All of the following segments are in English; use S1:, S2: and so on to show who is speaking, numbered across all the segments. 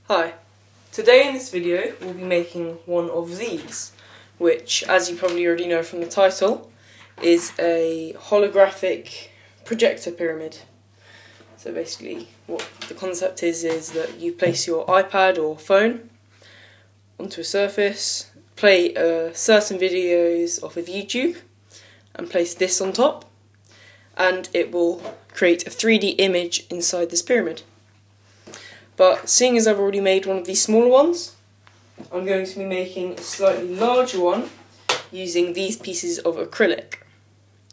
S1: Hi, today in this video we'll be making one of these, which, as you probably already know from the title, is a holographic projector pyramid. So basically what the concept is that you place your iPad or phone onto a surface, play certain videos off of YouTube and place this on top, and it will create a 3D image inside this pyramid. But seeing as I've already made one of these smaller ones, I'm going to be making a slightly larger one using these pieces of acrylic.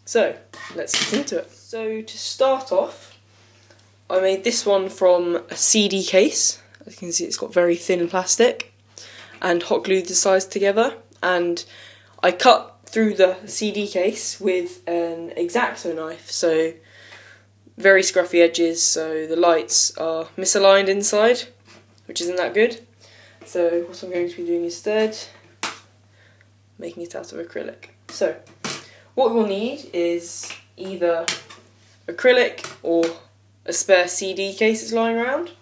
S1: So let's get into it. So to start off, I made this one from a CD case. As you can see, it's got very thin plastic, and hot glued the sides together, and I cut through the CD case with an X-Acto knife, so very scruffy edges, so the lights are misaligned inside, which isn't that good. So what I'm going to be doing instead, making it out of acrylic. So what we'll need is either acrylic or a spare CD case that's lying around,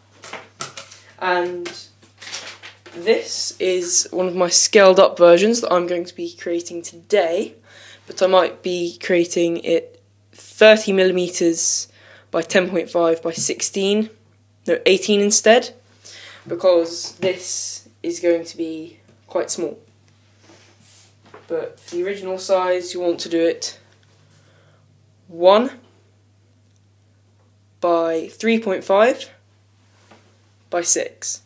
S1: and this is one of my scaled up versions that I'm going to be creating today, but I might be creating it 30mm by 10.5 by 18 instead, because this is going to be quite small. But for the original size, you want to do it 1 by 3.5 by 6.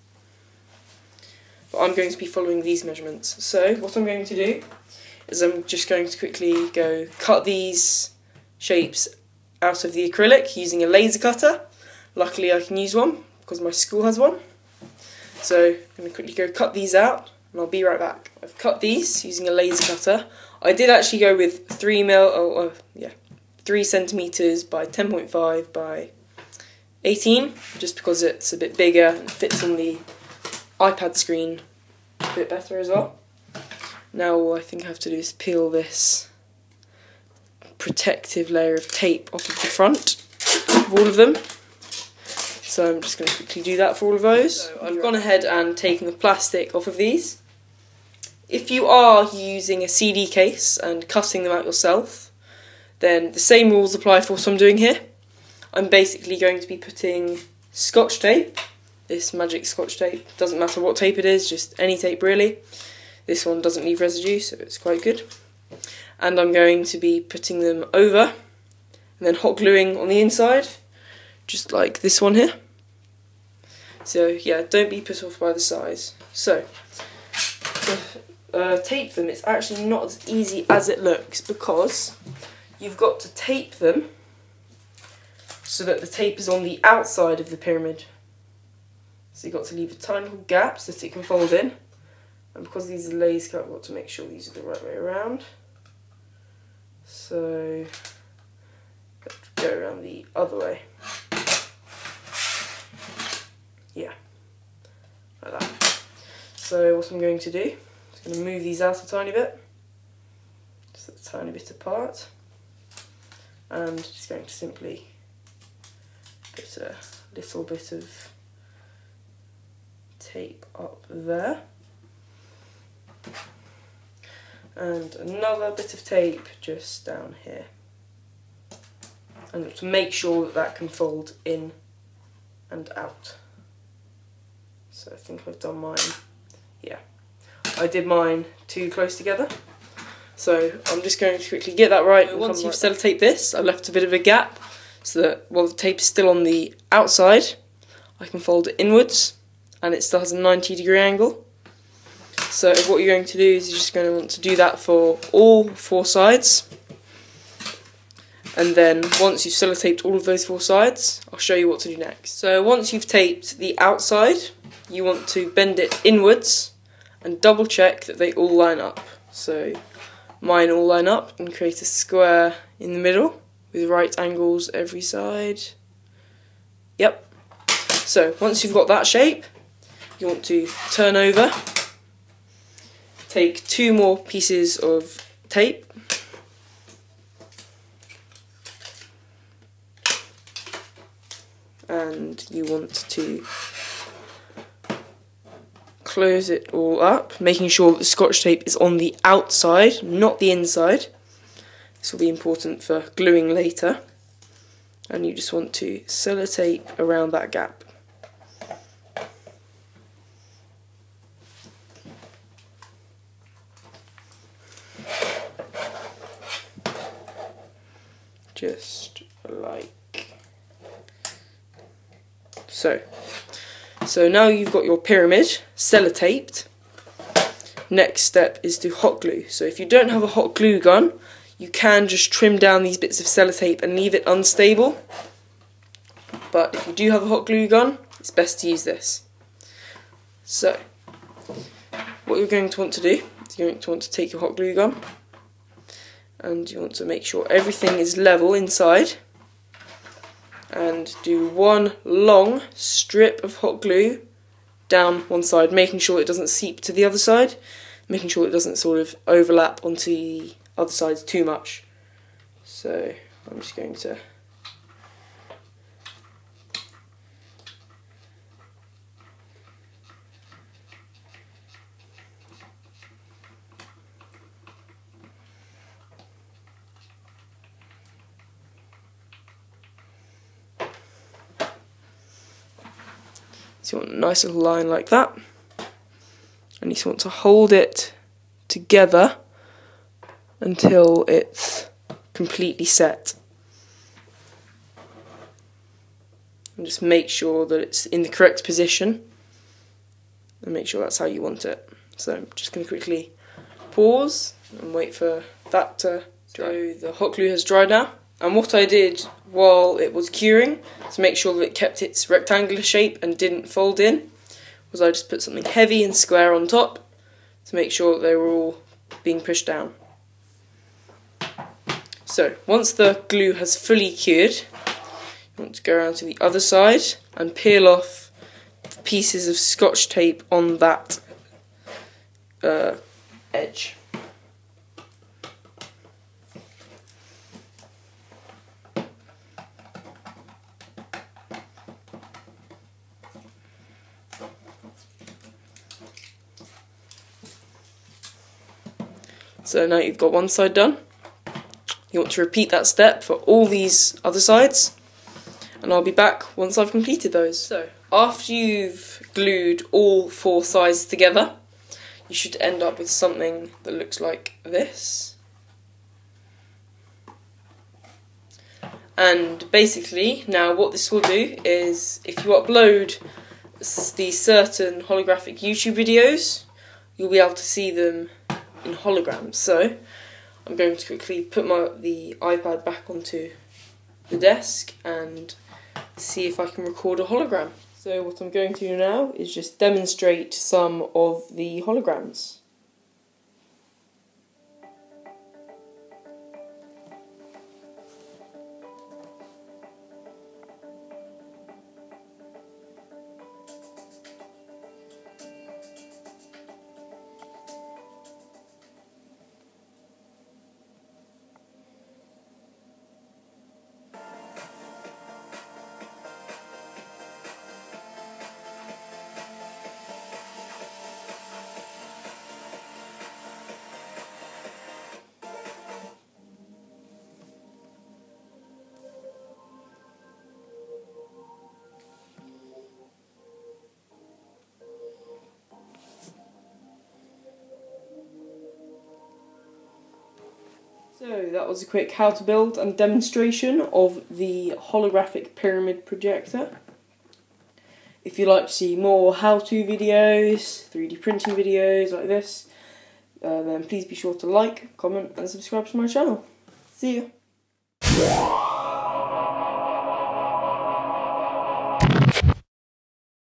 S1: But I'm going to be following these measurements. So what I'm going to do is I'm just going to quickly go cut these shapes out of the acrylic using a laser cutter. Luckily I can use one because my school has one. So I'm going to quickly go cut these out and I'll be right back. I've cut these using a laser cutter. I did actually go with 3 centimeters by 10.5 by 18, just because it's a bit bigger and fits on the iPad screen a bit better as well. Now all I think I have to do is peel this protective layer of tape off of the front of all of them. So I'm just going to quickly do that for all of those. So I've gone ahead and taken the plastic off of these. If you are using a CD case and cutting them out yourself, then the same rules apply for what I'm doing here. I'm basically going to be putting Scotch tape, this magic Scotch tape, doesn't matter what tape it is, just any tape really. This one doesn't leave residue, so it's quite good. And I'm going to be putting them over and then hot gluing on the inside, just like this one here. So yeah, don't be put off by the size. So to tape them, it's actually not as easy as it looks, because you've got to tape them so that the tape is on the outside of the pyramid. So you've got to leave a tiny little gap so that it can fold in. And because these are laser cut, I've got to make sure these are the right way around. So go around the other way. Yeah, like that. So what I'm going to do is going to move these out a tiny bit, just a tiny bit apart, and just going to simply put a little bit of tape up there. And another bit of tape just down here, and to make sure that that can fold in and out. So I think I've done mine, yeah, I did mine too close together, so I'm just going to quickly get that right. So once you've sellotaped this, I've left a bit of a gap so that while the tape is still on the outside, I can fold it inwards and it still has a 90-degree angle. So what you're going to do is you're just going to want to do that for all 4 sides. And then once you've sellotaped all of those 4 sides, I'll show you what to do next. So once you've taped the outside, you want to bend it inwards and double check that they all line up. So mine all line up and create a square in the middle with right angles every side. Yep. So once you've got that shape, you want to turn over, take 2 more pieces of tape, and you want to close it all up, making sure that the Scotch tape is on the outside, not the inside. This will be important for gluing later. And you just want to sellotape around that gap. Just like so. So now you've got your pyramid sellotaped. Next step is to hot glue. So if you don't have a hot glue gun, you can just trim down these bits of sellotape and leave it unstable. But if you do have a hot glue gun, it's best to use this. So what you're going to want to do is you're going to want to take your hot glue gun and you want to make sure everything is level inside, and do one long strip of hot glue down one side, making sure it doesn't seep to the other side, making sure it doesn't sort of overlap onto the other sides too much. So I'm just going to So you want a nice little line like that, and you just want to hold it together until it's completely set. And just make sure that it's in the correct position, and make sure that's how you want it. So I'm just going to quickly pause and wait for that to dry. So the hot glue has dried now. And what I did while it was curing, to make sure that it kept its rectangular shape and didn't fold in, was I just put something heavy and square on top to make sure that they were all being pushed down. So once the glue has fully cured, you want to go around to the other side and peel off the pieces of Scotch tape on that edge. So now you've got one side done. You want to repeat that step for all these other sides, and I'll be back once I've completed those. So after you've glued all four sides together, you should end up with something that looks like this. And basically now what this will do is, if you upload these certain holographic YouTube videos, you'll be able to see them in holograms. So I'm going to quickly put the iPad back onto the desk and see if I can record a hologram. So what I'm going to do now is just demonstrate some of the holograms. So that was a quick how to build and demonstration of the holographic pyramid projector. If you'd like to see more how-to videos, 3D printing videos like this, then please be sure to like, comment and subscribe to my channel. See ya!